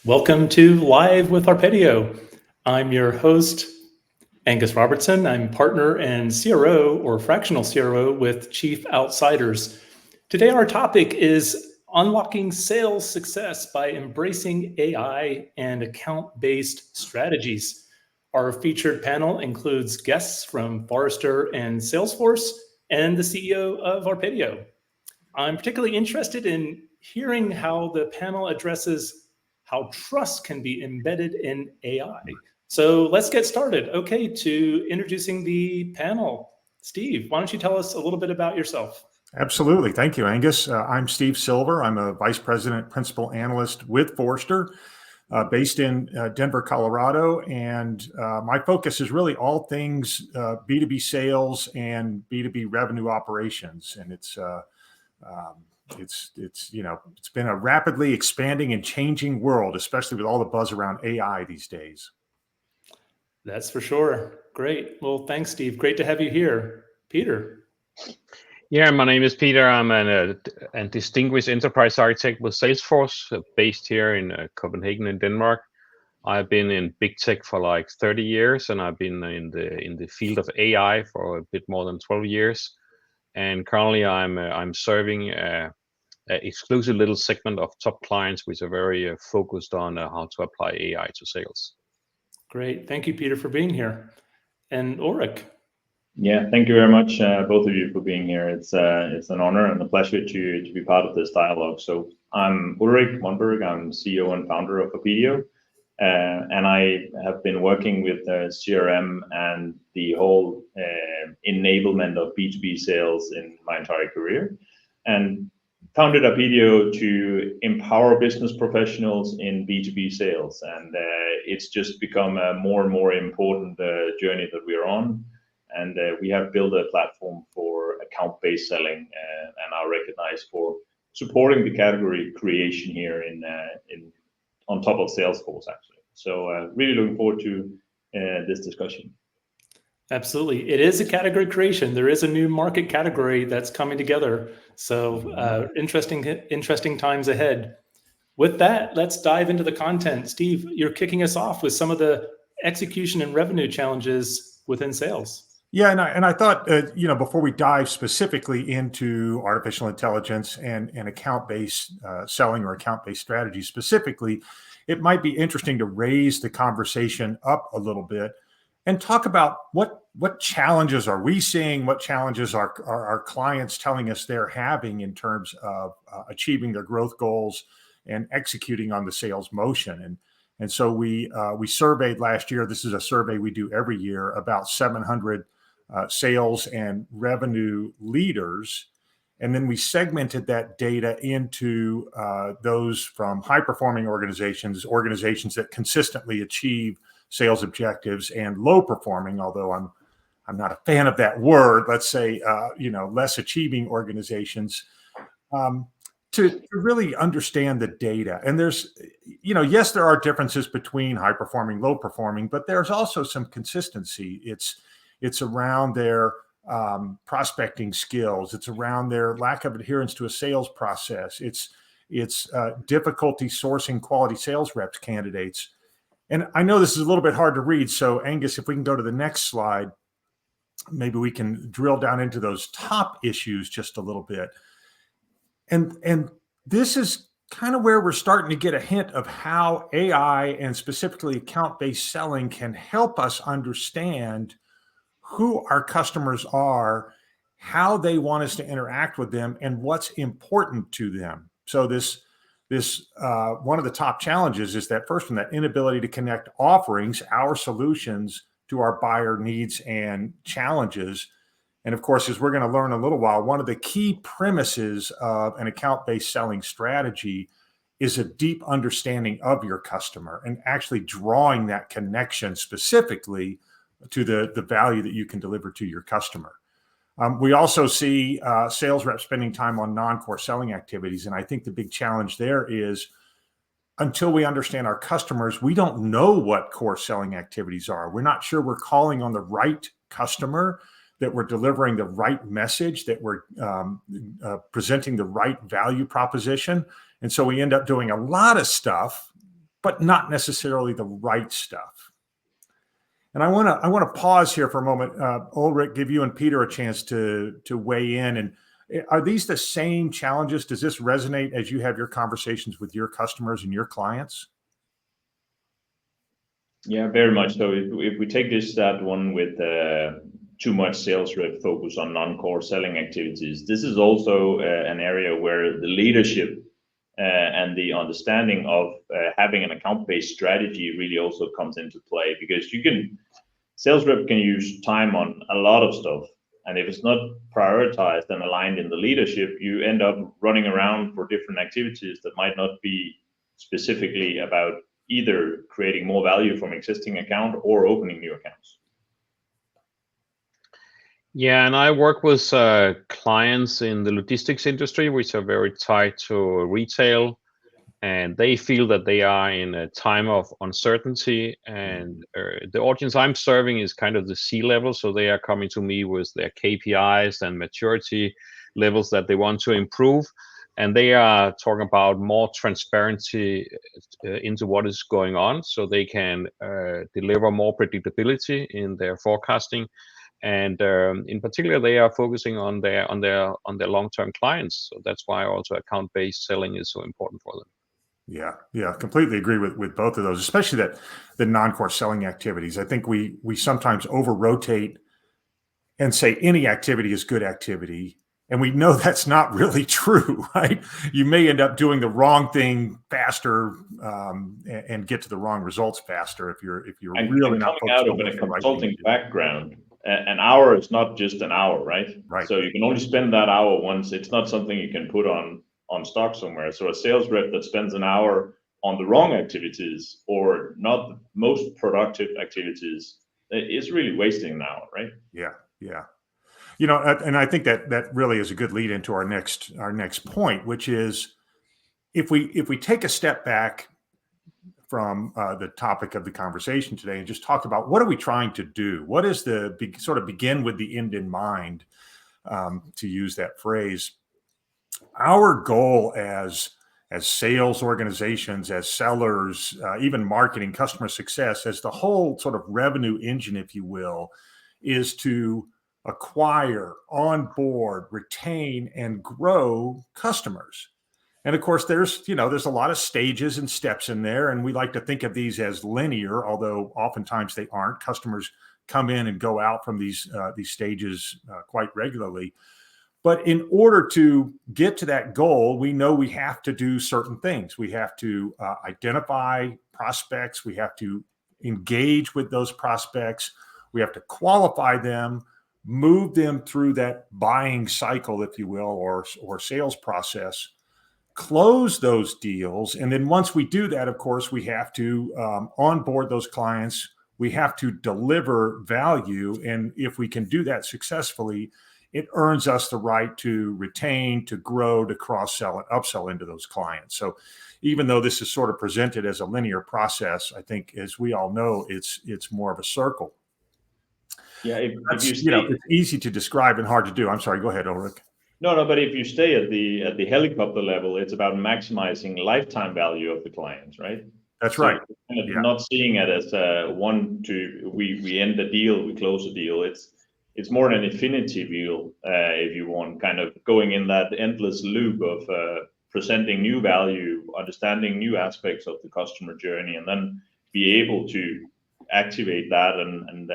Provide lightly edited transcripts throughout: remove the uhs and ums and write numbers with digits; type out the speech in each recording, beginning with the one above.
Welcome to Live with ARPEDIO. I'm your host, Angus Robertson. I'm partner and CRO or fractional CRO with Chief Outsiders. Today, our topic is unlocking sales success by embracing AI and account-based strategies. Our featured panel includes guests from Forrester and Salesforce and the CEO of ARPEDIO. I'm particularly interested in hearing how the panel addresses how trust can be embedded in AI. So let's get started. Okay, to introducing the panel. Steve, why don't you tell us a little bit about yourself? Absolutely. Thank you, Angus. I'm Steve Silver. I'm a Vice President, Principal Analyst with Forrester, based in Denver, Colorado. And my focus is really all things B2B sales and B2B revenue operations. And it's been a rapidly expanding and changing world, especially with all the buzz around AI these days. That's for sure. Great. Well, thanks, Steve. Great to have you here. Peter. Yeah, my name is Peter. I'm a distinguished enterprise architect with Salesforce, based here in Copenhagen in Denmark. I've been in big tech for like 30 years, and I've been in the field of AI for a bit more than 12 years. And currently, I'm serving a exclusive little segment of top clients, which are very focused on how to apply AI to sales. Great. Thank you, Peter, for being here. And Ulrik. Yeah, thank you very much, both of you, for being here. It's an honor and a pleasure to be part of this dialogue. So I'm Ulrik Monberg. I'm CEO and founder of ARPEDIO, and I have been working with CRM and the whole enablement of B2B sales in my entire career, and founded ARPEDIO to empower business professionals in B2B sales. And it's just become a more and more important journey that we are on. And we have built a platform for account-based selling, and are recognized for supporting the category creation here on top of Salesforce, actually. So really looking forward to this discussion. Absolutely. It is a category creation. There is a new market category that's coming together. So interesting times ahead. With that, let's dive into the content. Steve, you're kicking us off with some of the execution and revenue challenges within sales. Yeah, and I thought, before we dive specifically into artificial intelligence and account-based selling or account-based strategy specifically, it might be interesting to raise the conversation up a little bit and talk about what challenges are we seeing, what challenges are our clients telling us they're having in terms of achieving their growth goals and executing on the sales motion. And so we surveyed last year. This is a survey we do every year, about 700 sales and revenue leaders. And then we segmented that data into those from high-performing organizations that consistently achieve sales objectives, and low-performing, although I'm not a fan of that word, let's say, less achieving organizations, to really understand the data. And there's, yes, there are differences between high-performing, low-performing, but there's also some consistency. It's around their prospecting skills. It's around their lack of adherence to a sales process. It's difficulty sourcing quality sales reps candidates. And I know this is a little bit hard to read. So Angus, if we can go to the next slide, maybe we can drill down into those top issues just a little bit. And this is kind of where we're starting to get a hint of how AI and specifically account-based selling can help us understand who our customers are, how they want us to interact with them, and what's important to them. So this one of the top challenges is that first one, that inability to connect offerings, our solutions, to our buyer needs and challenges. And of course, as we're going to learn a little while, one of the key premises of an account-based selling strategy is a deep understanding of your customer and actually drawing that connection specifically to the value that you can deliver to your customer. We also see sales reps spending time on non-core selling activities. And I think the big challenge there is, until we understand our customers, we don't know what core selling activities are. We're not sure we're calling on the right customer, that we're delivering the right message, that we're presenting the right value proposition. And so we end up doing a lot of stuff, but not necessarily the right stuff. And I want to pause here for a moment, Ulrik, give you and Peter a chance to weigh in. And are these the same challenges? Does this resonate as you have your conversations with your customers and your clients? Yeah, very much so. If we take that one with too much sales rep focus on non-core selling activities, this is also an area where the leadership and the understanding of having an account-based strategy really also comes into play, because sales rep can use time on a lot of stuff. And if it's not prioritized and aligned in the leadership, you end up running around for different activities that might not be specifically about either creating more value from existing account or opening new accounts. Yeah, and I work with clients in the logistics industry, which are very tied to retail, and they feel that they are in a time of uncertainty. And the audience I'm serving is kind of the C-level, so they are coming to me with their KPIs and maturity levels that they want to improve. And they are talking about more transparency into what is going on, so they can deliver more predictability in their forecasting. And in particular, they are focusing on their long-term clients. So that's why also account-based selling is so important for them. Yeah, completely agree with both of those, especially the non-core selling activities. I think we sometimes over-rotate and say any activity is good activity. And we know that's not really true, right? You may end up doing the wrong thing faster and get to the wrong results faster if you're really not coming out of a consulting background. An hour is not just an hour, right? Right. So you can only spend that hour once. It's not something you can put on stock somewhere. So a sales rep that spends an hour on the wrong activities or not the most productive activities is really wasting an hour, right? Yeah. And I think that really is a good lead into our next point, which is if we take a step back from the topic of the conversation today and just talk about what are we trying to do? What is sort of begin with the end in mind, to use that phrase. Our goal as sales organizations, as sellers, even marketing, customer success, as the whole sort of revenue engine, if you will, is to acquire, onboard, retain, and grow customers. And of course, there's a lot of stages and steps in there, and we like to think of these as linear, although oftentimes they aren't. Customers come in and go out from these stages quite regularly. But in order to get to that goal, we know we have to do certain things. We have to identify prospects. We have to engage with those prospects. We have to qualify them, move them through that buying cycle, if you will, or sales process, close those deals. And then once we do that, of course, we have to onboard those clients. We have to deliver value. And if we can do that successfully, it earns us the right to retain, to grow, to cross-sell and upsell into those clients. So even though this is sort of presented as a linear process, I think, as we all know, it's more of a circle. Yeah, it's easy to describe and hard to do. I'm sorry, go ahead, Ulrik. No, but if you stay at the helicopter level, it's about maximizing lifetime value of the clients, right? That's right. Kind of not seeing it as we end the deal, we close the deal. It's more an infinity wheel, if you want, kind of going in that endless loop of presenting new value, understanding new aspects of the customer journey, and then be able to activate that and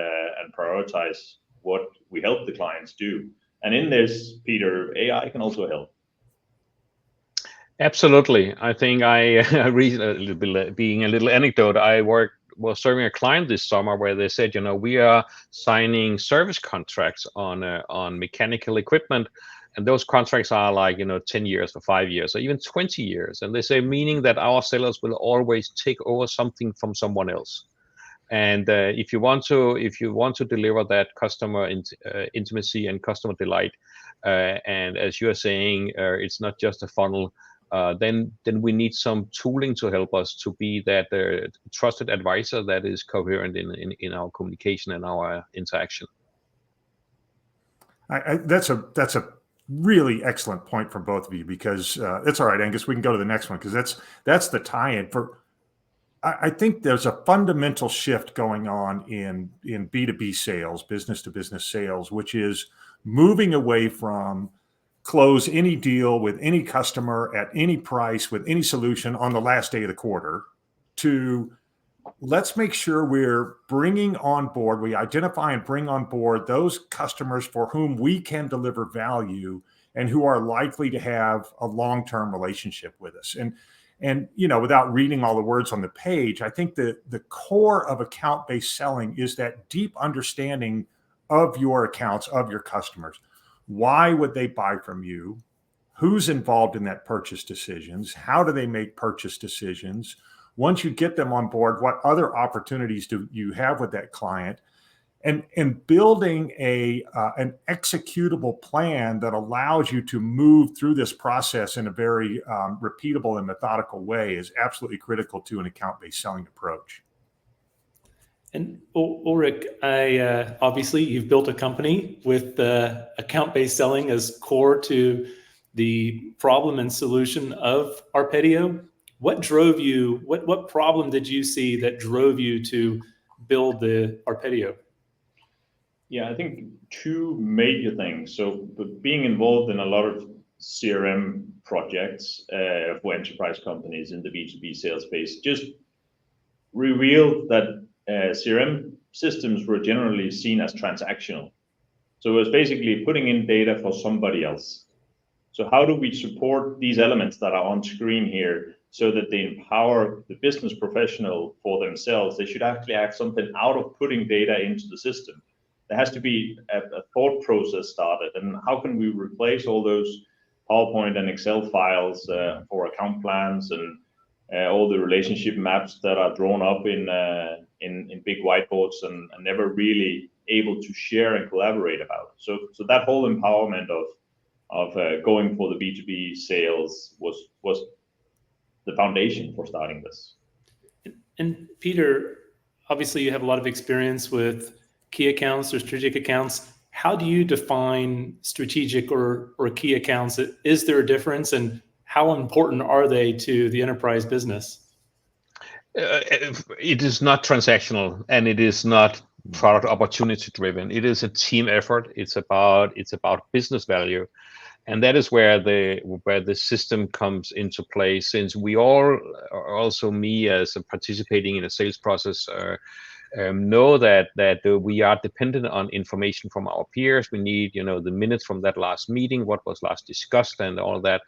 prioritize what we help the clients do. And in this, Peter, AI can also help. Absolutely. I think I read a little bit, being a little anecdote. I was serving a client this summer where they said, we are signing service contracts on mechanical equipment, and those contracts are like 10 years or 5 years or even 20 years, and they say meaning that our sellers will always take over something from someone else. And if you want to deliver that customer intimacy and customer delight, and as you are saying, it's not just a funnel. Then we need some tooling to help us to be that trusted advisor that is coherent in our communication and our interaction. That's a really excellent point from both of you, because it's all right, Angus. We can go to the next one, because that's the tie-in for I think there's a fundamental shift going on in B2B sales, business to business sales, which is moving away from close any deal with any customer at any price with any solution on the last day of the quarter to let's make sure we're bringing on board, we identify and bring on board those customers for whom we can deliver value and who are likely to have a long-term relationship with us. And without reading all the words on the page, I think the core of account-based selling is that deep understanding of your accounts, of your customers. Why would they buy from you? Who's involved in that purchase decisions? How do they make purchase decisions? Once you get them on board, what other opportunities do you have with that client? And building an executable plan that allows you to move through this process in a very repeatable and methodical way is absolutely critical to an account-based selling approach. And Ulrik, obviously you've built a company with account-based selling as core to the problem and solution of ARPEDIO. What drove you? What problem did you see that drove you to build the ARPEDIO? Yeah, I think two major things. So being involved in a lot of CRM projects for enterprise companies in the B2B sales space just revealed that CRM systems were generally seen as transactional. So it was basically putting in data for somebody else. So how do we support these elements that are on screen here so that they empower the business professional for themselves? They should actually have something out of putting data into the system. There has to be a thought process started. And how can we replace all those PowerPoint and Excel files for account plans and all the relationship maps that are drawn up in big whiteboards and never really able to share and collaborate about? So that whole empowerment of going for the B2B sales was the foundation for starting this. And Peter, obviously you have a lot of experience with key accounts or strategic accounts. How do you define strategic or key accounts? Is there a difference, and how important are they to the enterprise business? It is not transactional, and it is not product opportunity driven. It is a team effort. It's about business value. And that is where the system comes into play, since we all, also me as participating in a sales process, know that we are dependent on information from our peers. We need, the minutes from that last meeting, what was last discussed, and all that.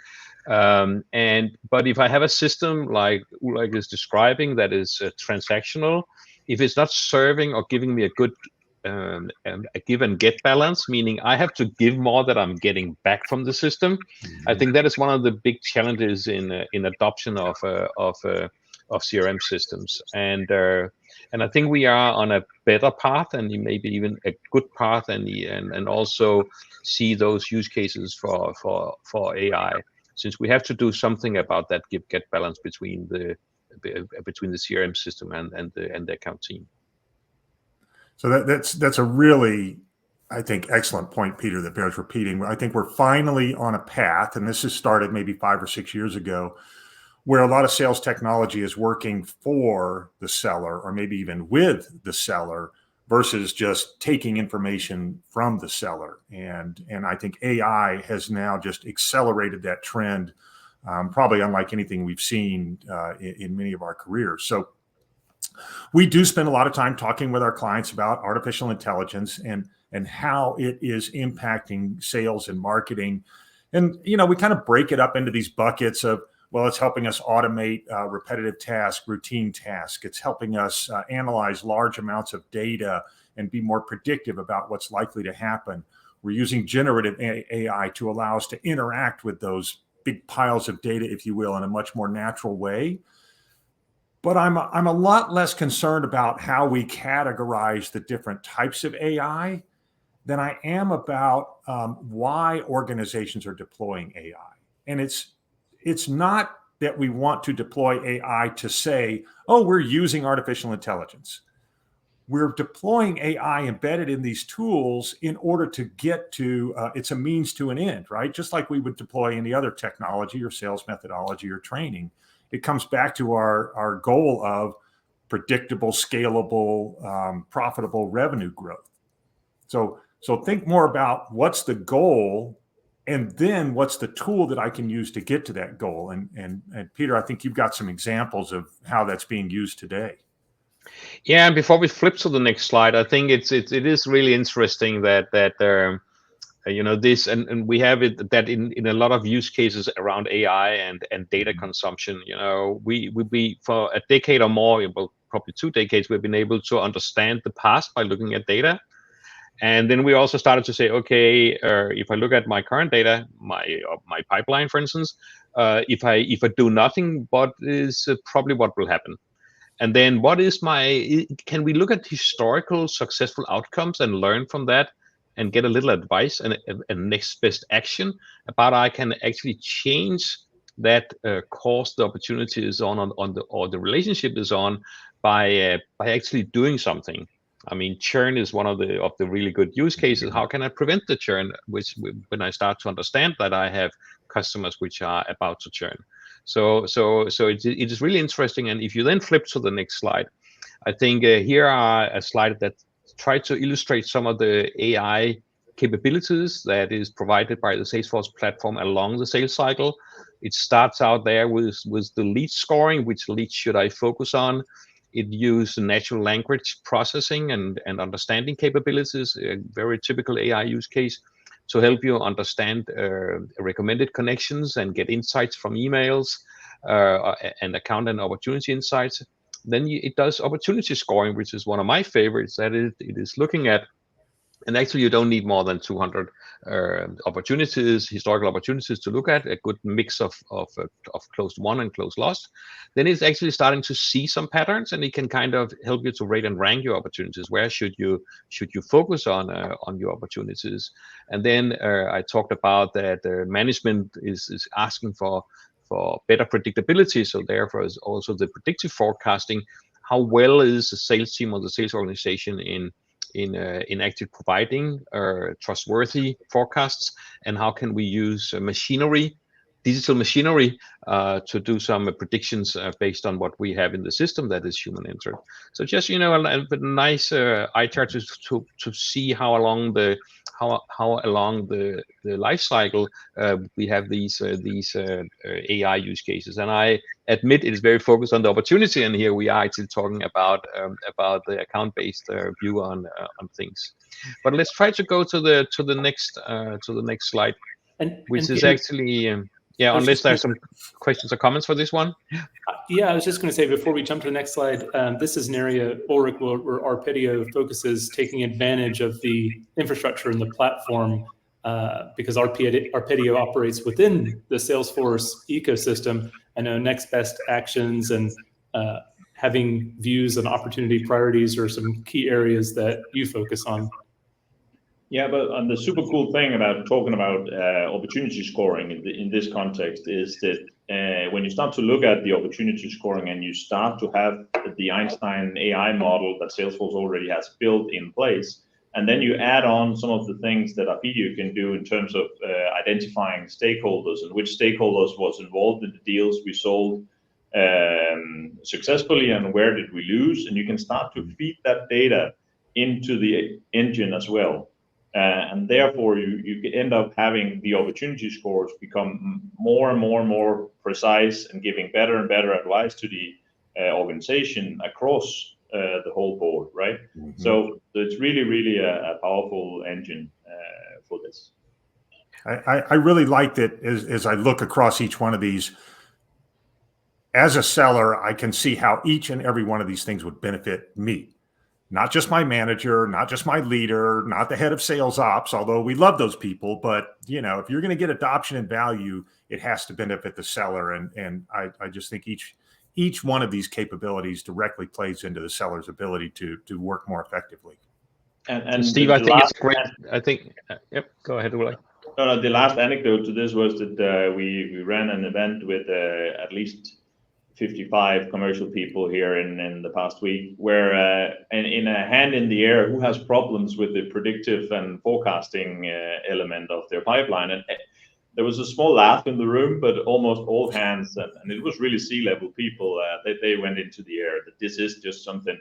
But if I have a system like Ulrik is describing that is transactional, if it's not serving or giving me a good a give and get balance, meaning I have to give more than I'm getting back from the system. I think that is one of the big challenges in adoption of CRM systems, and I think we are on a better path, and maybe even a good path, and also see those use cases for AI, since we have to do something about that give get balance between the CRM system and the account team. So that's a really, I think, excellent point, Peter, that bears repeating. I think we're finally on a path, and this has started maybe 5 or 6 years ago, where a lot of sales technology is working for the seller or maybe even with the seller versus just taking information from the seller. And I think AI has now just accelerated that trend, probably unlike anything we've seen in many of our careers. So we do spend a lot of time talking with our clients about artificial intelligence and how it is impacting sales and marketing. And, we kind of break it up into these buckets of, well, it's helping us automate repetitive tasks, routine tasks. It's helping us analyze large amounts of data and be more predictive about what's likely to happen. We're using generative AI to allow us to interact with those big piles of data, if you will, in a much more natural way. But I'm a lot less concerned about how we categorize the different types of AI than I am about why organizations are deploying AI. And it's not that we want to deploy AI to say, oh, we're using artificial intelligence. We're deploying AI embedded in these tools in order to get to, it's a means to an end, right? Just like we would deploy any other technology or sales methodology or training. It comes back to our goal of predictable, scalable, profitable revenue growth. So think more about what's the goal, and then what's the tool that I can use to get to that goal. And Peter, I think you've got some examples of how that's being used today. Yeah, and before we flip to the next slide, I think it is really interesting that this, and we have it that in a lot of use cases around AI and data consumption. We for a decade or more, well, probably 2 decades, we've been able to understand the past by looking at data. And then we also started to say, okay, if I look at my current data, my pipeline, for instance, if I do nothing, what is probably what will happen? And then can we look at historical successful outcomes and learn from that and get a little advice and next best action about I can actually change that course the opportunity is on the relationship is on by actually doing something. I mean, churn is one of the really good use cases. How can I prevent the churn? When I start to understand that I have customers which are about to churn. So it is really interesting. And if you then flip to the next slide, I think here are a slide that try to illustrate some of the AI capabilities that is provided by the Salesforce platform along the sales cycle. It starts out there with the lead scoring, which leads should I focus on. It uses natural language processing and understanding capabilities, a very typical AI use case, to help you understand recommended connections and get insights from emails and account and opportunity insights. Then it does opportunity scoring, which is one of my favorites, that it is looking at, and actually you don't need more than 200 historical opportunities to look at, a good mix of closed won and closed lost. Then it's actually starting to see some patterns, and it can kind of help you to rate and rank your opportunities. Where should you focus on your opportunities? And then I talked about that management is asking for better predictability. So therefore is also the predictive forecasting. How well is the sales team or the sales organization in actually providing trustworthy forecasts, and how can we use digital machinery to do some predictions based on what we have in the system that is human entered. So just a nice eye chart to see how along the life cycle we have these AI use cases. And I admit it is very focused on the opportunity, and here we are actually talking about the account-based view on things. But let's try to go to the next slide, which is actually unless there's some questions or comments for this one. Yeah, I was just going to say before we jump to the next slide, this is an area, Ulrik, where ARPEDIO focuses taking advantage of the infrastructure and the platform because ARPEDIO operates within the Salesforce ecosystem. I know next best actions and having views and opportunity priorities are some key areas that you focus on. Yeah, but the super cool thing about talking about opportunity scoring in this context is that when you start to look at the opportunity scoring and you start to have the Einstein AI model that Salesforce already has built in place, and then you add on some of the things that ARPEDIO can do in terms of identifying stakeholders and which stakeholders was involved in the deals we sold successfully and where did we lose, and you can start to feed that data into the engine as well. And therefore, you end up having the opportunity scores become more and more precise and giving better and better advice to the organization across the whole board, right? Mm-hmm. So it's really a powerful engine for this. I really like that as I look across each one of these. As a seller, I can see how each and every one of these things would benefit me. Not just my manager, not just my leader, not the head of sales ops, although we love those people. But, if you're going to get adoption and value, it has to benefit the seller. And I just think each one of these capabilities directly plays into the seller's ability to work more effectively. And Steve, I think it's great. Yep, go ahead, Ulrik. No, the last anecdote to this was that we ran an event with at least 55 commercial people here in the past week, where in a hand in the air, who has problems with the predictive and forecasting element of their pipeline, and there was a small laugh in the room, but almost all hands, and it was really C-level people, they went into the air that this is just something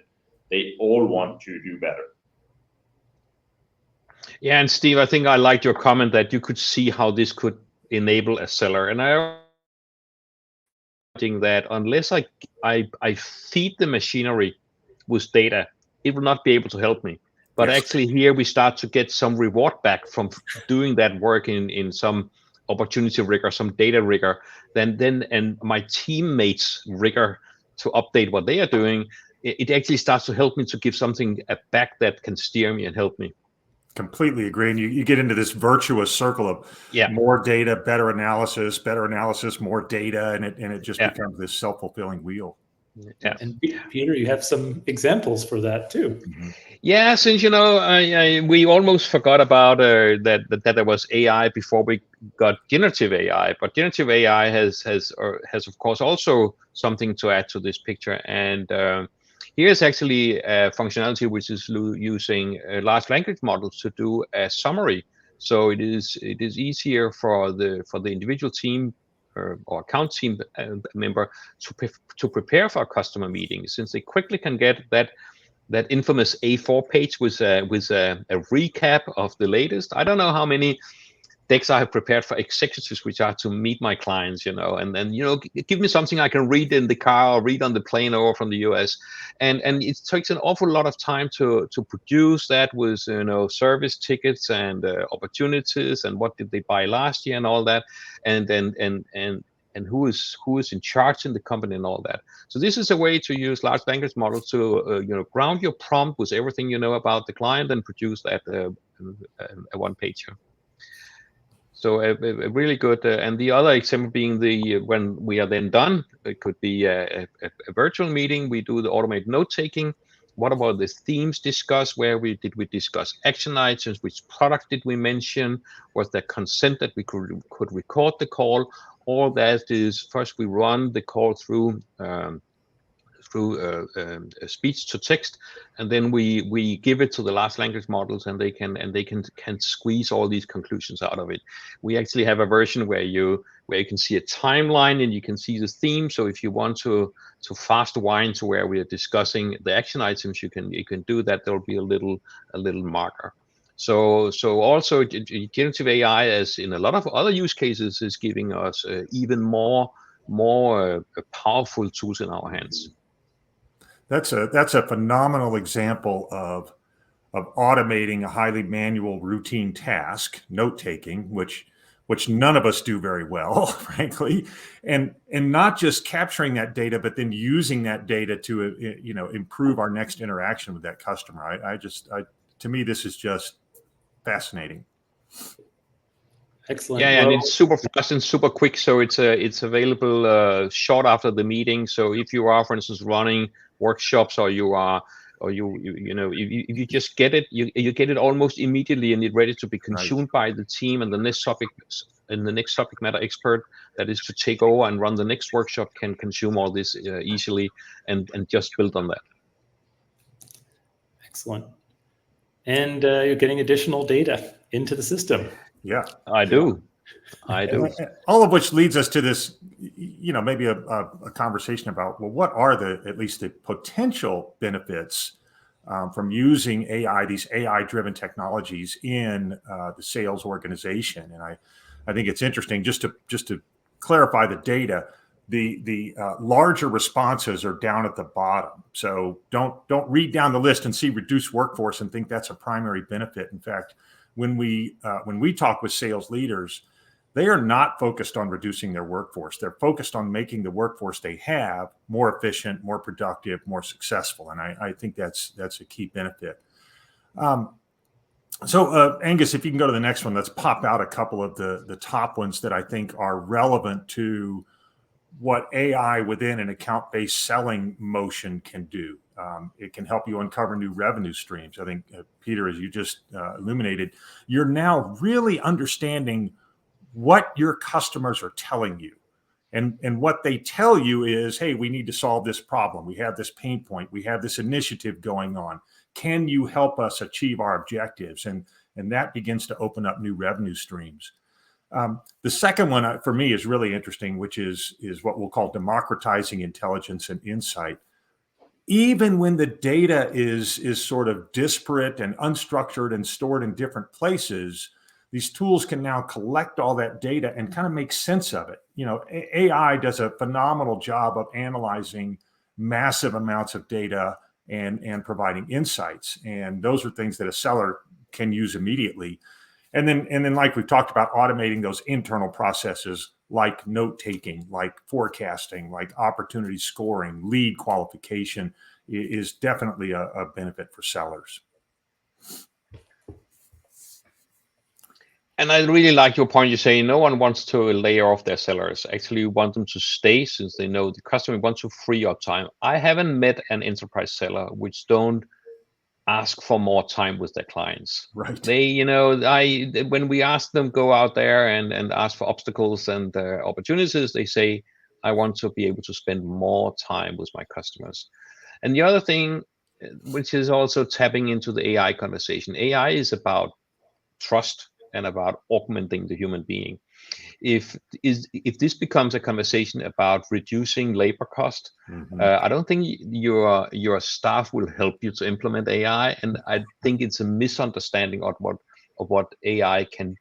they all want to do better. Yeah, and Steve, I think I liked your comment that you could see how this could enable a seller. And I think that unless I feed the machinery with data, it will not be able to help me. But Yes. actually here we start to get some reward back from doing that work in some opportunity rigor, some data rigor, and my teammates rigor to update what they are doing. It actually starts to help me to give something back that can steer me and help me. Completely agree. And you get into this virtuous circle of more data, better analysis, more data, and it just becomes this self-fulfilling wheel. Yeah. And Peter, you have some examples for that too. Mm-hmm. Yeah, since we almost forgot about that there was AI before we got generative AI, but generative AI has of course also something to add to this picture. And here's actually a functionality which is using large language models to do a summary. So it is easier for the individual team or account team member to prepare for a customer meeting, since they quickly can get that infamous A4 page with a recap of the latest. I don't know how many decks I have prepared for executives which are to meet my clients, and then give me something I can read in the car or read on the plane over from the US, and it takes an awful lot of time to produce that with service tickets and opportunities and what did they buy last year and all that, and who is in charge in the company and all that. So this is a way to use large language models to ground your prompt with everything you know about the client and produce that a one pager. So a really good, and the other example being when we are then done, it could be a virtual meeting. We do the automated note taking. What about the themes discussed? Did we discuss action items? Which product did we mention? Was there consent that we could record the call? All that is, first we run the call through speech to text, and then we give it to the large language models, and they can squeeze all these conclusions out of it. We actually have a version where you can see a timeline and you can see the theme. So if you want to fast wind to where we are discussing the action items, you can do that. There will be a little marker. So also generative AI, as in a lot of other use cases, is giving us even more powerful tools in our hands. That's a phenomenal example of automating a highly manual routine task, note taking, which none of us do very well, frankly, and not just capturing that data, but then using that data to improve our next interaction with that customer. To me, this is just fascinating. Excellent. Yeah, and it's super fast and super quick. So it's available short after the meeting. So if you are, for instance, running workshops, or you just get it, you get it almost immediately, and it's ready to be consumed by the team and the next subject matter expert that is to take over and run the next workshop can consume all this easily and just build on that. Excellent. And you're getting additional data into the system. Yeah, I do. All of which leads us to this, maybe a conversation about, well, what are at least the potential benefits from using AI, these AI-driven technologies in the sales organization? And I think it's interesting just to clarify the data. The larger responses are down at the bottom. So don't read down the list and see reduced workforce and think that's a primary benefit. In fact, when we talk with sales leaders, they are not focused on reducing their workforce. They're focused on making the workforce they have more efficient, more productive, more successful. And I think that's a key benefit. So Angus, if you can go to the next one, let's pop out a couple of the top ones that I think are relevant to what AI within an account-based selling motion can do. It can help you uncover new revenue streams. I think, Peter, as you just illuminated, you're now really understanding what your customers are telling you. And what they tell you is, hey, we need to solve this problem. We have this pain point. We have this initiative going on. Can you help us achieve our objectives? And that begins to open up new revenue streams. The second one for me is really interesting, which is what we'll call democratizing intelligence and insight. Even when the data is sort of disparate and unstructured and stored in different places, these tools can now collect all that data and kind of make sense of it. AI does a phenomenal job of analyzing massive amounts of data and providing insights. And those are things that a seller can use immediately. And then like we've talked about, automating those internal processes like note taking, like forecasting, like opportunity scoring, lead qualification is definitely a benefit for sellers. And I really like your point. You say no one wants to lay off their sellers. Actually, you want them to stay, since they know the customer wants to free up time. I haven't met an enterprise seller which don't ask for more time with their clients. Right. They, when we ask them go out there and ask for obstacles and opportunities, they say, I want to be able to spend more time with my customers. And the other thing, which is also tapping into the AI conversation, AI is about trust and about augmenting the human being. If this becomes a conversation about reducing labor cost, I don't think your staff will help you to implement AI, and I think it's a misunderstanding of what AI can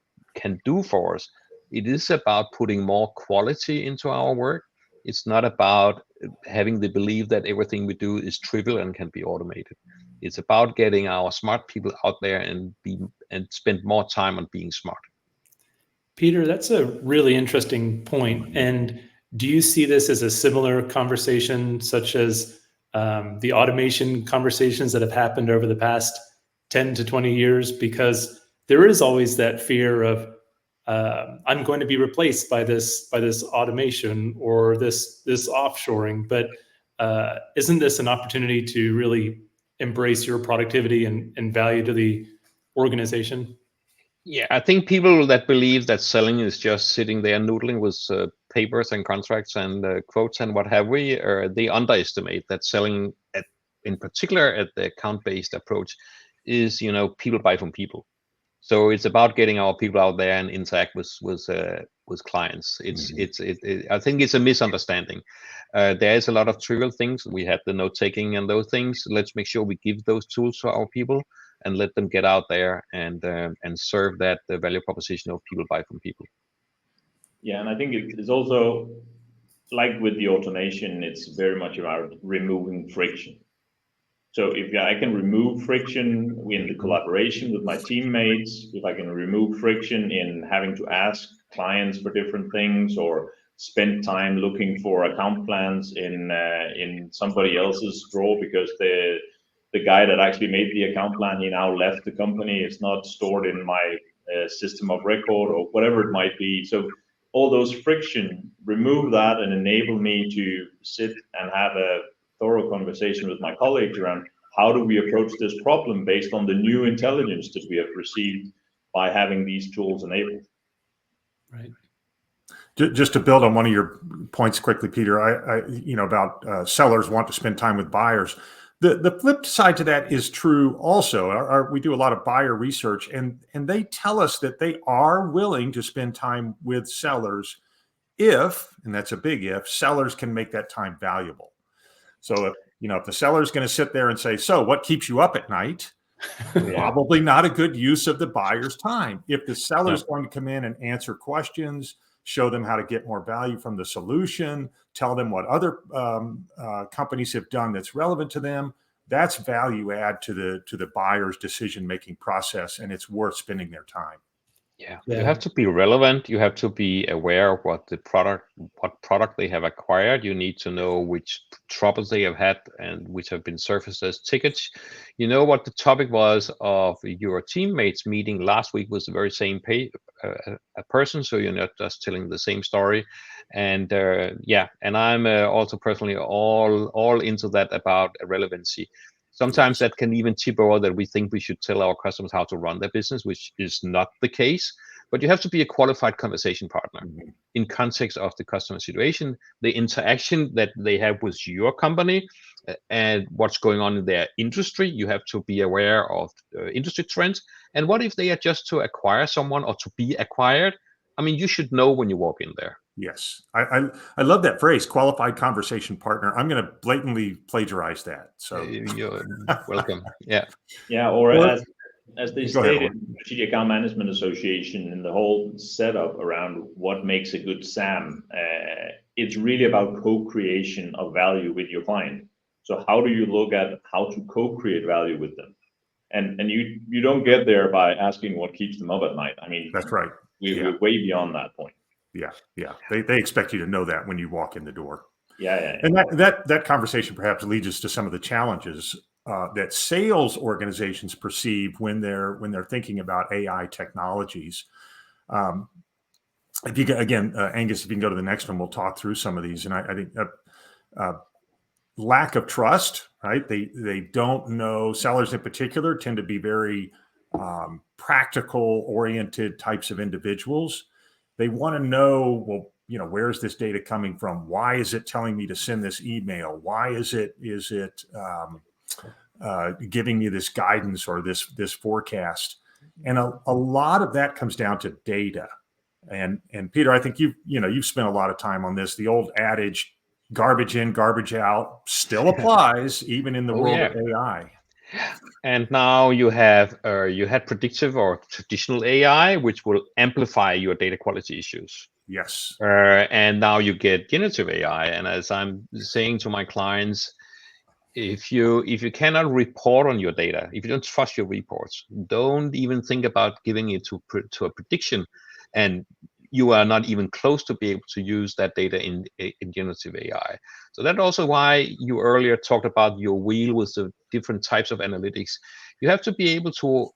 do for us. It is about putting more quality into our work. It's not about having the belief that everything we do is trivial and can be automated. It's about getting our smart people out there and spend more time on being smart. Peter, that's a really interesting point. And do you see this as a similar conversation, such as the automation conversations that have happened over the past 10 to 20 years? Because there is always that fear of, I'm going to be replaced by this automation or this offshoring. But isn't this an opportunity to really embrace your productivity and value to the organization? Yeah, I think people that believe that selling is just sitting there noodling with papers and contracts and quotes and what have we, they underestimate that selling, in particular at the account-based approach, is people buy from people. So it's about getting our people out there and interact with clients. I think it's a misunderstanding. There is a lot of trivial things. We had the note taking and those things. Let's make sure we give those tools to our people and let them get out there and serve that the value proposition of people buy from people. Yeah, and I think it's also like with the automation, it's very much about removing friction. So if I can remove friction in the collaboration with my teammates, if I can remove friction in having to ask clients for different things or spend time looking for account plans in somebody else's drawer because the guy that actually made the account plan, he now left the company. It's not stored in my system of record or whatever it might be. So all those friction, remove that and enable me to sit and have a thorough conversation with my colleagues around how do we approach this problem based on the new intelligence that we have received by having these tools enabled. Right. Just to build on one of your points quickly, Peter, about sellers want to spend time with buyers. The flip side to that is true also. We do a lot of buyer research, and they tell us that they are willing to spend time with sellers if, and that's a big if, sellers can make that time valuable. So if the seller is going to sit there and say, so what keeps you up at night? Probably not a good use of the buyer's time. If the seller is going to come in and answer questions, show them how to get more value from the solution, tell them what other companies have done that's relevant to them, that's value add to the buyer's decision-making process, and it's worth spending their time. Yeah, you have to be relevant. You have to be aware of what product they have acquired. You need to know which troubles they have had and which have been surfaced as tickets. You know what the topic was of your teammates meeting last week was the very same a person, so you're not just telling the same story. And and I'm also personally all into that about relevancy. Sometimes that can even tip over that we think we should tell our customers how to run their business, which is not the case. But you have to be a qualified conversation partner in context of the customer situation, the interaction that they have with your company, and what's going on in their industry. You have to be aware of industry trends. And what if they are just to acquire someone or to be acquired? you should know when you walk in there. Yes, I love that phrase, qualified conversation partner. I'm going to blatantly plagiarize that. So you're welcome. Yeah. Yeah, or as they Go ahead, stated, Strategic Account Management Association, and the whole setup around what makes a good SAM, it's really about co-creation of value with your client. So how do you look at how to co-create value with them? And you don't get there by asking what keeps them up at night. I mean, that's right. We're way beyond that point. Yeah. They expect you to know that when you walk in the door. Yeah. And that conversation perhaps leads us to some of the challenges that sales organizations perceive when they're thinking about AI technologies. If you again, Angus, if you can go to the next one, we'll talk through some of these. And I think lack of trust, right? They don't know. Sellers in particular tend to be very practical oriented types of individuals. They want to know, well, where's this data coming from? Why is it telling me to send this email? Why is it giving me this guidance or this forecast? And a lot of that comes down to data. And Peter, I think you've spent a lot of time on this. The old adage, garbage in, garbage out, still applies even in the world of AI. And now you had predictive or traditional AI, which will amplify your data quality issues. Yes. And now you get generative AI. And as I'm saying to my clients, if you cannot report on your data, if you don't trust your reports, don't even think about giving it to a prediction. And you are not even close to be able to use that data in generative AI. So that's also why you earlier talked about your wheel with the different types of analytics. You have to be able to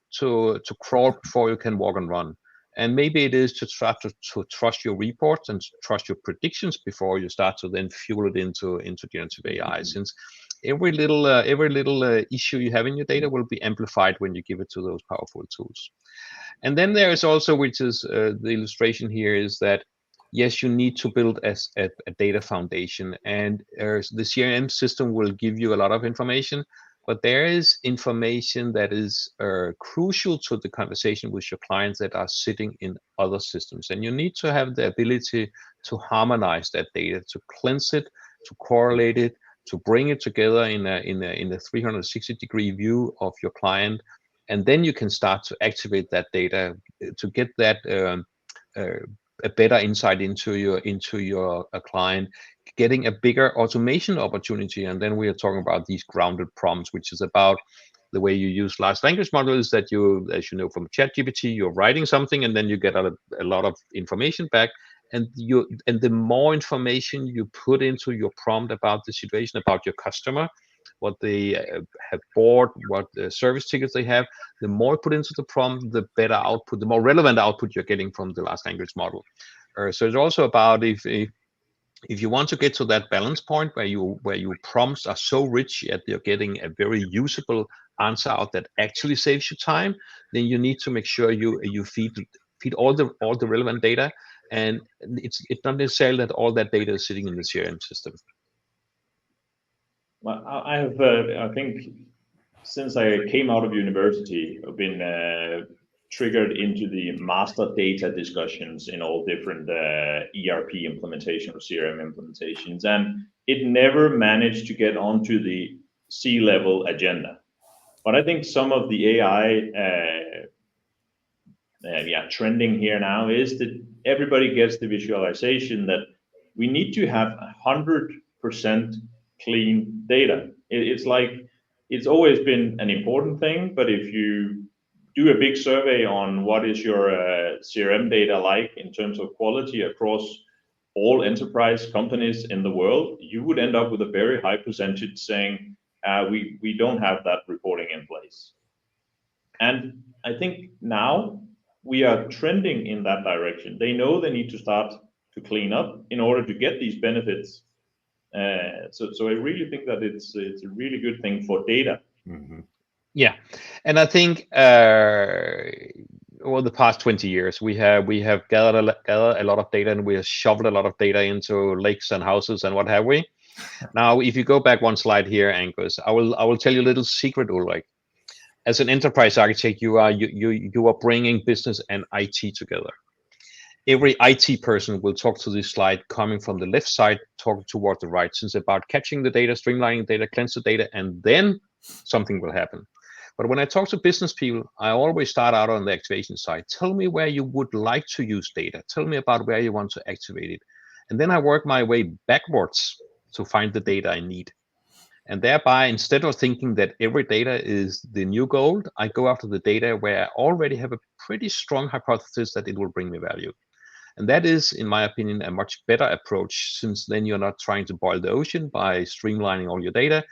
crawl before you can walk and run. And maybe it is to trust your reports and trust your predictions before you start to then fuel it into generative AI. Since every little issue you have in your data will be amplified when you give it to those powerful tools. And then there is also, which is the illustration here, is that yes, you need to build a data foundation, and the CRM system will give you a lot of information, but there is information that is crucial to the conversation with your clients that are sitting in other systems, and you need to have the ability to harmonize that data, to cleanse it, to correlate it, to bring it together in a 360-degree view of your client. And then you can start to activate that data to get that a better insight into your client, getting a bigger automation opportunity. And then we are talking about these grounded prompts, which is about the way you use large language models that you, as you know from ChatGPT, you're writing something and then you get a lot of information back. And the more information you put into your prompt about the situation, about your customer, what they have bought, what service tickets they have, the more you put into the prompt, the better output, the more relevant output you're getting from the large language model. So it's also about if you want to get to that balance point where your prompts are so rich that you're getting a very usable answer out that actually saves you time, then you need to make sure you feed all the relevant data. And it's not necessarily that all that data is sitting in the CRM system. Well, I have, I think, since I came out of university, I've been triggered into the master data discussions in all different ERP implementation or CRM implementations, and it never managed to get onto the C-level agenda. But I think some of the AI trending here now is that everybody gets the visualization that we need to have 100% clean data. It's like, it's always been an important thing, but if you do a big survey on what is your CRM data like in terms of quality across all enterprise companies in the world, you would end up with a very high percentage saying, we don't have that reporting in place. And I think now we are trending in that direction. They know they need to start to clean up in order to get these benefits. So I really think that it's a really good thing for data. Mm-hmm. Yeah, and I think over the past 20 years, we have gathered a lot of data, and we have shoveled a lot of data into lakes and houses and what have we. Now, if you go back one slide here, Angus, I will tell you a little secret, Ulrik. As an enterprise architect, you are bringing business and IT together. every IT person will talk to this slide coming from the left side, talking toward the right. Since it's about catching the data, streamlining data, cleanse the data, and then something will happen. But when I talk to business people, I always start out on the activation side. Tell me where you would like to use data. Tell me about where you want to activate it. And then I work my way backwards to find the data I need. And thereby, instead of thinking that every data is the new gold, I go after the data where I already have a pretty strong hypothesis that it will bring me value. And that is, in my opinion, a much better approach, since then you're not trying to boil the ocean by streamlining all your data.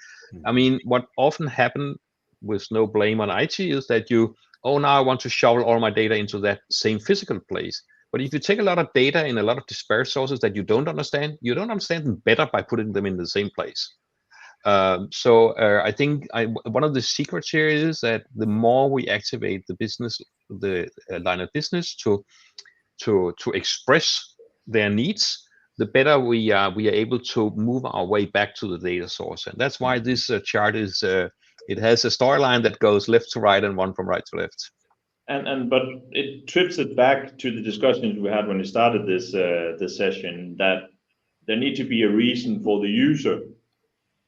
I mean, what often happens, with no blame on IT, is that now I want to shovel all my data into that same physical place. But if you take a lot of data in a lot of disparate sources that you don't understand them better by putting them in the same place. I think one of the secrets here is that the more we activate the line of business to express their needs, the better we are able to move our way back to the data source. And that's why this chart is it has a storyline that goes left to right and one from right to left. But it trips it back to the discussions we had when we started this session, that there need to be a reason for the user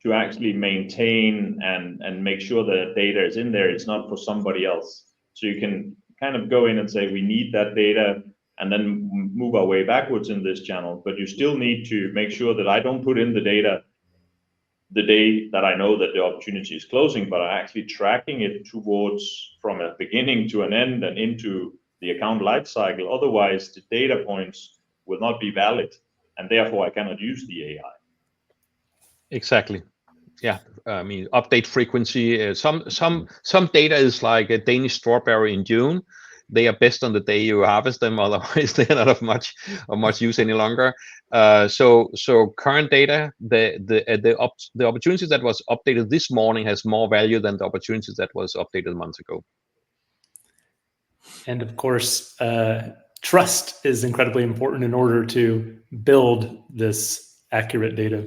to actually maintain and make sure that data is in there. It's not for somebody else. So you can kind of go in and say, we need that data, and then move our way backwards in this channel. But you still need to make sure that I don't put in the data the day that I know that the opportunity is closing, but I'm actually tracking it towards from a beginning to an end and into the account lifecycle. Otherwise, the data points will not be valid, and therefore I cannot use the AI. Exactly. Yeah. I mean, update frequency. Some data is like a Danish strawberry in June. They are best on the day you harvest them. Otherwise, they are not of much use any longer. So current data, the opportunities that was updated this morning has more value than the opportunities that was updated months ago. And of course, trust is incredibly important in order to build this accurate data.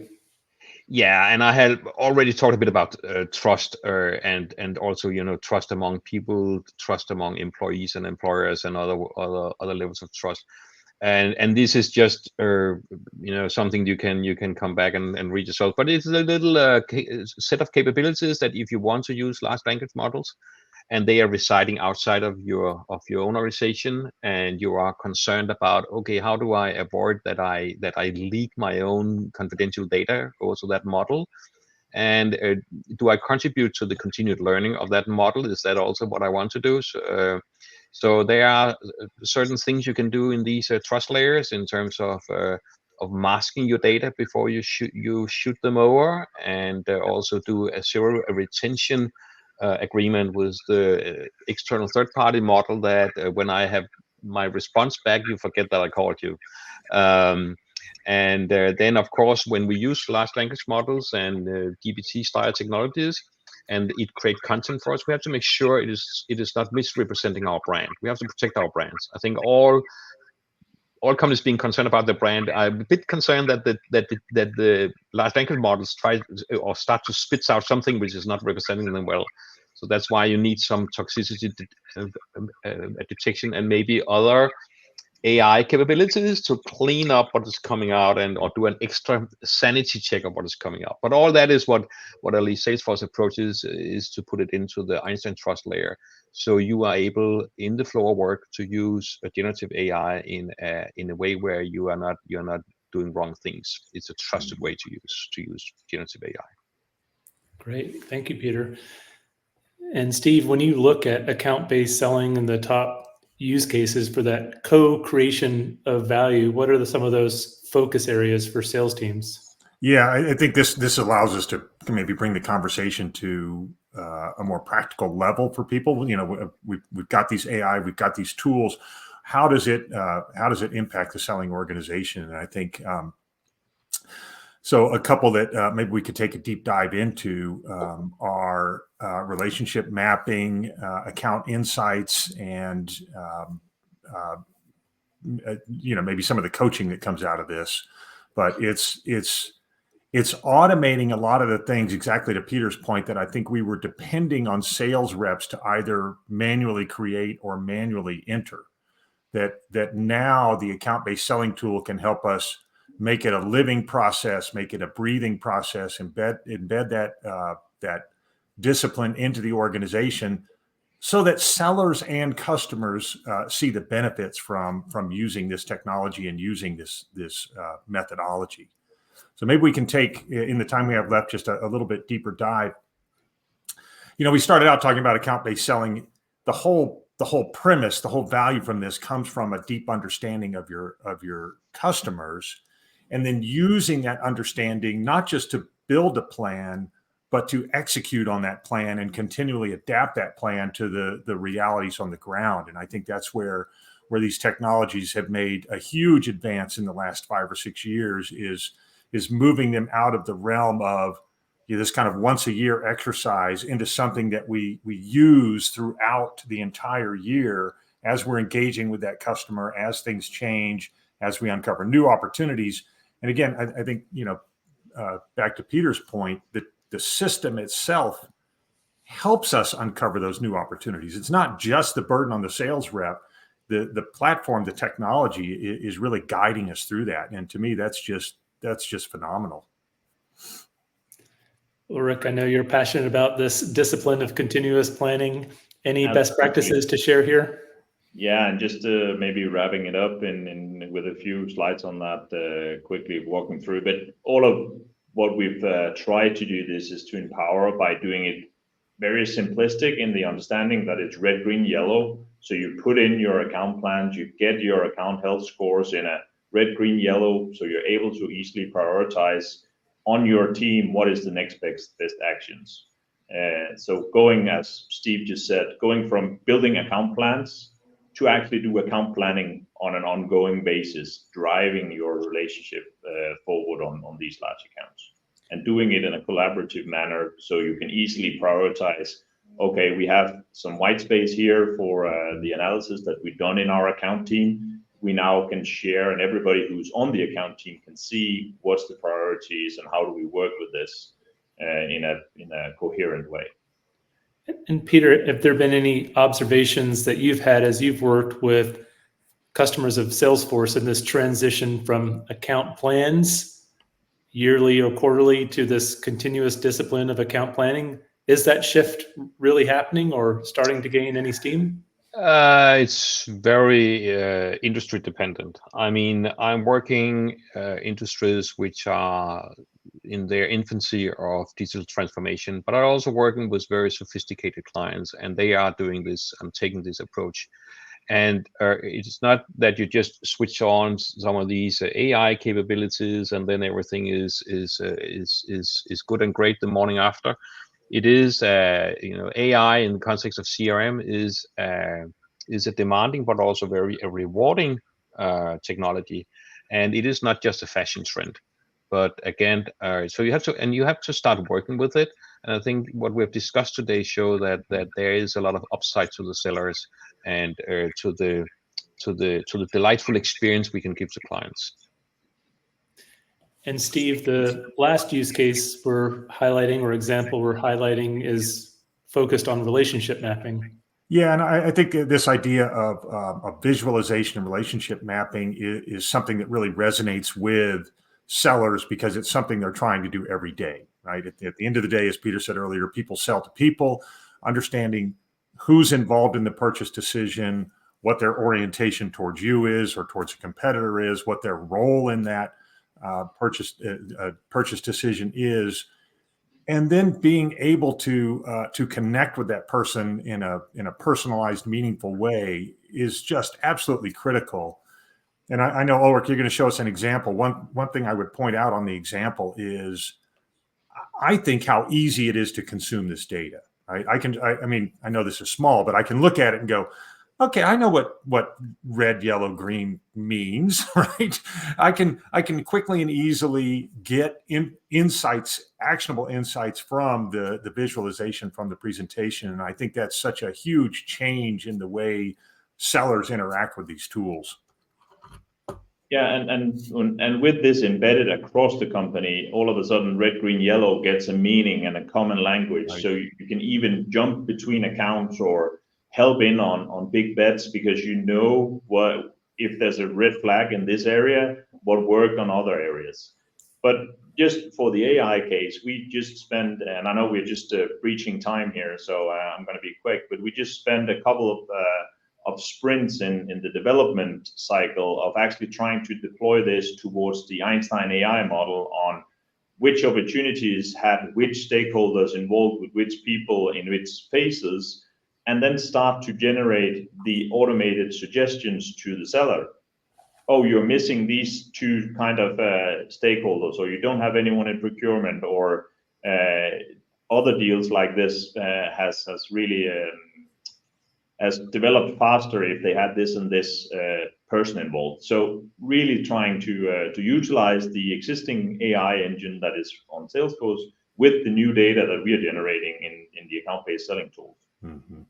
Yeah, and I had already talked a bit about trust and also trust among people, trust among employees and employers, and other levels of trust. And this is just something you can come back and read yourself. But it's a little set of capabilities that if you want to use large language models, and they are residing outside of your own organization, and you are concerned about, okay, how do I avoid that I leak my own confidential data over to that model, and do I contribute to the continued learning of that model? Is that also what I want to do? So there are certain things you can do in these trust layers in terms of masking your data before you shoot them over, and also do a zero retention agreement with the external third-party model, that when I have my response back, you forget that I called you. Then, of course, when we use large language models and GPT-style technologies, and it create content for us, we have to make sure it is not misrepresenting our brand. We have to protect our brands. I think all companies being concerned about the brand. I'm a bit concerned that the large language models try or start to spit out something which is not representing them well. So that's why you need some toxicity detection and maybe other AI capabilities to clean up what is coming out or do an extra sanity check of what is coming out. But all that is what at least Salesforce approaches is to put it into the Einstein trust layer. So you are able in the flow of work to use a generative AI in a way where you're not doing wrong things. It's a trusted way to use generative AI. Great, thank you, Peter. And Steve, when you look at account-based selling and the top use cases for that co-creation of value, what are some of those focus areas for sales teams? Yeah, I think this allows us to maybe bring the conversation to a more practical level for people. We've got these AI, we've got these tools. How does it impact the selling organization? And I think so. A couple that maybe we could take a deep dive into are relationship mapping, account insights, and maybe some of the coaching that comes out of this. But it's automating a lot of the things, exactly to Peter's point, that I think we were depending on sales reps to either manually create or manually enter. that now the account-based selling tool can help us make it a living process, make it a breathing process, embed that discipline into the organization, so that sellers and customers see the benefits from using this technology and using this methodology. So maybe we can take, in the time we have left, just a little bit deeper dive. We started out talking about account-based selling. The whole premise, the whole value from this comes from a deep understanding of your customers, and then using that understanding not just to build a plan, but to execute on that plan and continually adapt that plan to the realities on the ground. And I think that's where these technologies have made a huge advance in the last 5 or 6 years, is moving them out of the realm of this kind of once a year exercise into something that we use throughout the entire year as we're engaging with that customer, as things change, as we uncover new opportunities. And again, I think, back to Peter's point, that the system itself helps us uncover those new opportunities. It's not just the burden on the sales rep. The platform, the technology is really guiding us through that. And to me, that's just phenomenal. Ulrik, I know you're passionate about this discipline of continuous planning. Any Absolutely. best practices to share here? Yeah, and just maybe wrapping it up in with a few slides on that, quickly walking through. But all of what we've tried to do this is to empower by doing it very simplistic in the understanding that it's red, green, yellow. So you put in your account plans, you get your account health scores in a red, green, yellow. So you're able to easily prioritize on your team what is the next best actions. So going, as Steve just said, going from building account plans to actually do account planning on an ongoing basis, driving your relationship forward on these large accounts, and doing it in a collaborative manner so you can easily prioritize, okay, we have some white space here for the analysis that we've done in our account team. We now can share, and everybody who's on the account team can see what's the priorities and how do we work with this in a coherent way. And Peter, have there been any observations that you've had as you've worked with customers of Salesforce in this transition from account plans yearly or quarterly to this continuous discipline of account planning? Is that shift really happening or starting to gain any steam? It's very industry dependent. I mean, I'm working industries which are in their infancy of digital transformation, but I'm also working with very sophisticated clients, and they are doing this and taking this approach. And it's not that you just switch on some of these AI capabilities and then everything is good and great the morning after. It is, AI in the context of CRM is a demanding but also very rewarding technology, and it is not just a fashion trend. But again, so you have to start working with it. And I think what we've discussed today show that there is a lot of upside to the sellers and to the delightful experience we can give to clients. And Steve, the last use case we're highlighting or example we're highlighting is focused on relationship mapping. Yeah, and I think this idea of visualization and relationship mapping is something that really resonates with sellers because it's something they're trying to do every day, right? At the end of the day, as Peter said earlier, people sell to people. Understanding who's involved in the purchase decision, what their orientation towards you is or towards a competitor is, what their role in that purchase decision is, and then being able to connect with that person in a personalized, meaningful way is just absolutely critical. And I know, Ulrik, you're going to show us an example. One thing I would point out on the example is I think how easy it is to consume this data. Right? I mean, I know this is small, but I can look at it and go, okay, I know what red, yellow, green means, right? I can quickly and easily get insights, actionable insights from the visualization from the presentation. And I think that's such a huge change in the way sellers interact with these tools. Yeah, and with this embedded across the company, all of a sudden red, green, yellow gets a meaning and a common language. Right. So you can even jump between accounts or help in on big bets because you know what if there's a red flag in this area, what worked on other areas. But just for the AI case, we just spent, and I know we're just breaching time here, so I'm going to be quick, but we just spent a couple of sprints in the development cycle of actually trying to deploy this towards the Einstein AI model on which opportunities had which stakeholders involved with which people in which phases, and then start to generate the automated suggestions to the seller. Oh, you're missing these two kind of stakeholders, or you don't have anyone in procurement, or other deals like this has really has developed faster if they had this and this person involved. So really trying to utilize the existing AI engine that is on Salesforce with the new data that we are generating in the account-based selling tools. Mm-hmm.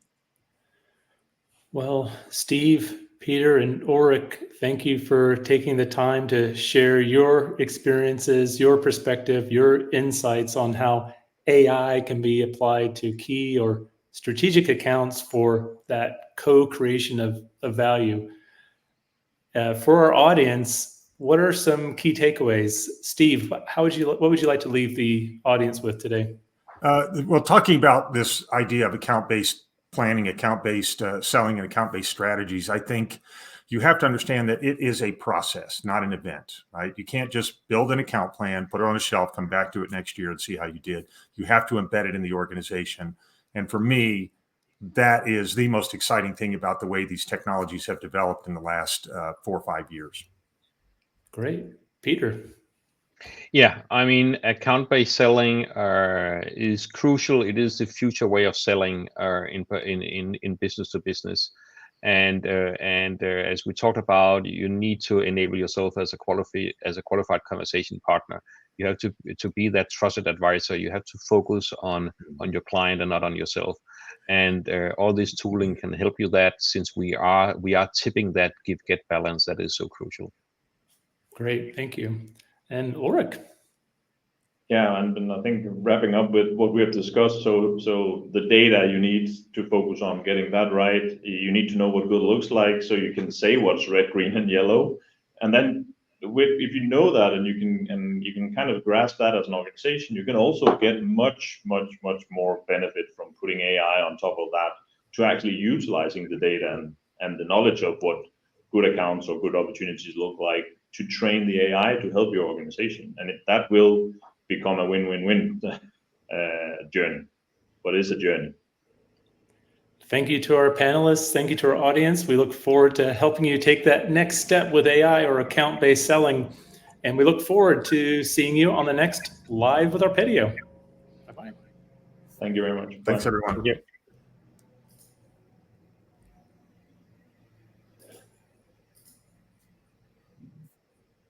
Well, Steve, Peter, and Ulrik, thank you for taking the time to share your experiences, your perspective, your insights on how AI can be applied to key or strategic accounts for that co-creation of value. For our audience, what are some key takeaways? Steve, what would you like to leave the audience with today? Well, talking about this idea of account-based planning, account-based selling, and account-based strategies, I think you have to understand that it is a process, not an event, right? You can't just build an account plan, put it on a shelf, come back to it next year and see how you did. You have to embed it in the organization. And for me, that is the most exciting thing about the way these technologies have developed in the last 4 or 5 years. Great. Peter. Yeah, I mean, account-based selling is crucial. It is the future way of selling in business to business, and as we talked about, you need to enable yourself as a qualified conversation partner. You have to be that trusted advisor. You have to focus on your client and not on yourself. And all this tooling can help you that, since we are tipping that give-get balance that is so crucial. Great, thank you. And Ulrik. Yeah, and I think wrapping up with what we have discussed, so the data you need to focus on getting that right. You need to know what good looks like, so you can say what's red, green, and yellow. And then if you know that and you can kind of grasp that as an organization, you can also get much more benefit from putting AI on top of that to actually utilizing the data and the knowledge of what good accounts or good opportunities look like to train the AI to help your organization. And that will become a win-win-win journey, but it's a journey. Thank you to our panelists. Thank you to our audience. We look forward to helping you take that next step with AI or account-based selling. And we look forward to seeing you on the next Live with ARPEDIO. Bye-bye. Thank you very much. Thanks, Bye. everyone. Thank you.